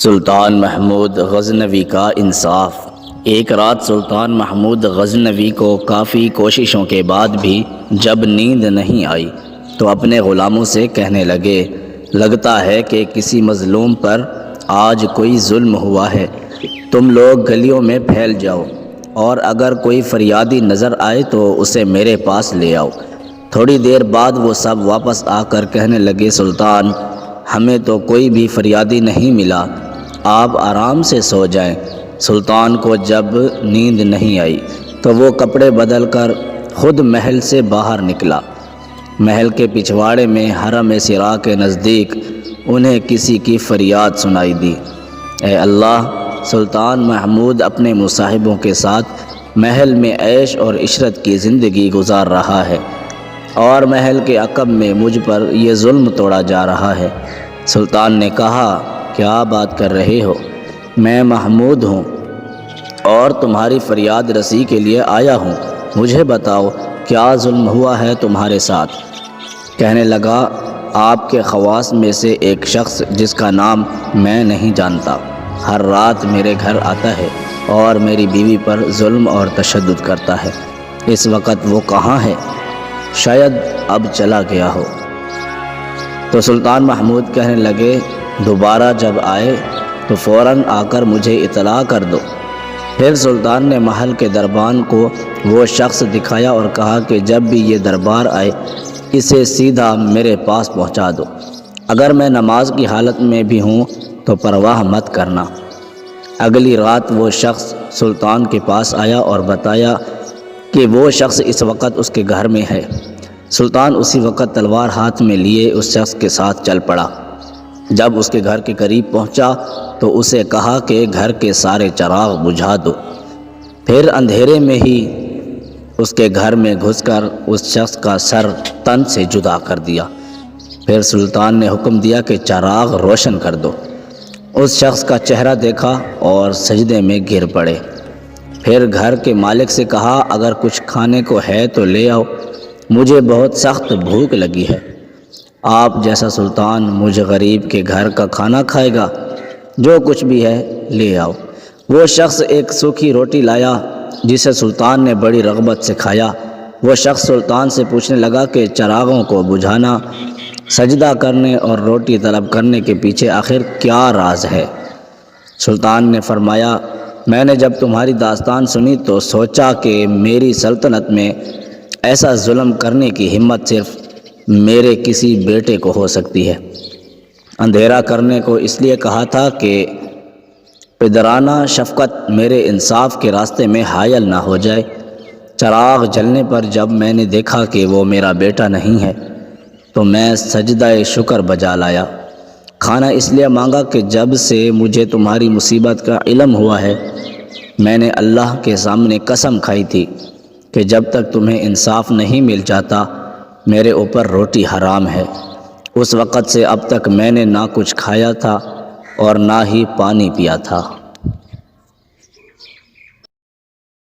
سلطان محمود غزنوی کا انصاف۔ ایک رات سلطان محمود غزنوی کو کافی کوششوں کے بعد بھی جب نیند نہیں آئی تو اپنے غلاموں سے کہنے لگے، لگتا ہے کہ کسی مظلوم پر آج کوئی ظلم ہوا ہے، تم لوگ گلیوں میں پھیل جاؤ اور اگر کوئی فریادی نظر آئے تو اسے میرے پاس لے آؤ۔ تھوڑی دیر بعد وہ سب واپس آ کر کہنے لگے، سلطان ہمیں تو کوئی بھی فریادی نہیں ملا، آپ آرام سے سو جائیں۔ سلطان کو جب نیند نہیں آئی تو وہ کپڑے بدل کر خود محل سے باہر نکلا۔ محل کے پچھواڑے میں حرم صراع کے نزدیک انہیں کسی کی فریاد سنائی دی، اے اللہ، سلطان محمود اپنے مصاحبوں کے ساتھ محل میں عیش اور عشرت کی زندگی گزار رہا ہے اور محل کے عقب میں مجھ پر یہ ظلم توڑا جا رہا ہے۔ سلطان نے کہا، کیا بات کر رہے ہو؟ میں محمود ہوں اور تمہاری فریاد رسی کے لیے آیا ہوں، مجھے بتاؤ کیا ظلم ہوا ہے تمہارے ساتھ؟ کہنے لگا، آپ کے خواص میں سے ایک شخص جس کا نام میں نہیں جانتا ہر رات میرے گھر آتا ہے اور میری بیوی پر ظلم اور تشدد کرتا ہے۔ اس وقت وہ کہاں ہے؟ شاید اب چلا گیا ہو۔ تو سلطان محمود کہنے لگے، دوبارہ جب آئے تو فوراً آ کر مجھے اطلاع کر دو۔ پھر سلطان نے محل کے دربان کو وہ شخص دکھایا اور کہا کہ جب بھی یہ دربار آئے اسے سیدھا میرے پاس پہنچا دو، اگر میں نماز کی حالت میں بھی ہوں تو پرواہ مت کرنا۔ اگلی رات وہ شخص سلطان کے پاس آیا اور بتایا کہ وہ شخص اس وقت اس کے گھر میں ہے۔ سلطان اسی وقت تلوار ہاتھ میں لیے اس شخص کے ساتھ چل پڑا۔ جب اس کے گھر کے قریب پہنچا تو اسے کہا کہ گھر کے سارے چراغ بجھا دو۔ پھر اندھیرے میں ہی اس کے گھر میں گھس کر اس شخص کا سر تن سے جدا کر دیا۔ پھر سلطان نے حکم دیا کہ چراغ روشن کر دو۔ اس شخص کا چہرہ دیکھا اور سجدے میں گر پڑے۔ پھر گھر کے مالک سے کہا، اگر کچھ کھانے کو ہے تو لے آؤ، مجھے بہت سخت بھوک لگی ہے۔ آپ جیسا سلطان مجھ غریب کے گھر کا کھانا کھائے گا؟ جو کچھ بھی ہے لے آؤ۔ وہ شخص ایک سوکھی روٹی لایا جسے سلطان نے بڑی رغبت سے کھایا۔ وہ شخص سلطان سے پوچھنے لگا کہ چراغوں کو بجھانا، سجدہ کرنے اور روٹی طلب کرنے کے پیچھے آخر کیا راز ہے؟ سلطان نے فرمایا، میں نے جب تمہاری داستان سنی تو سوچا کہ میری سلطنت میں ایسا ظلم کرنے کی ہمت صرف میرے کسی بیٹے کو ہو سکتی ہے۔ اندھیرا کرنے کو اس لیے کہا تھا کہ پدرانہ شفقت میرے انصاف کے راستے میں حائل نہ ہو جائے۔ چراغ جلنے پر جب میں نے دیکھا کہ وہ میرا بیٹا نہیں ہے تو میں سجدہ شکر بجا لایا۔ کھانا اس لیے مانگا کہ جب سے مجھے تمہاری مصیبت کا علم ہوا ہے میں نے اللہ کے سامنے قسم کھائی تھی کہ جب تک تمہیں انصاف نہیں مل جاتا میرے اوپر روٹی حرام ہے۔ اس وقت سے اب تک میں نے نہ کچھ کھایا تھا اور نہ ہی پانی پیا تھا۔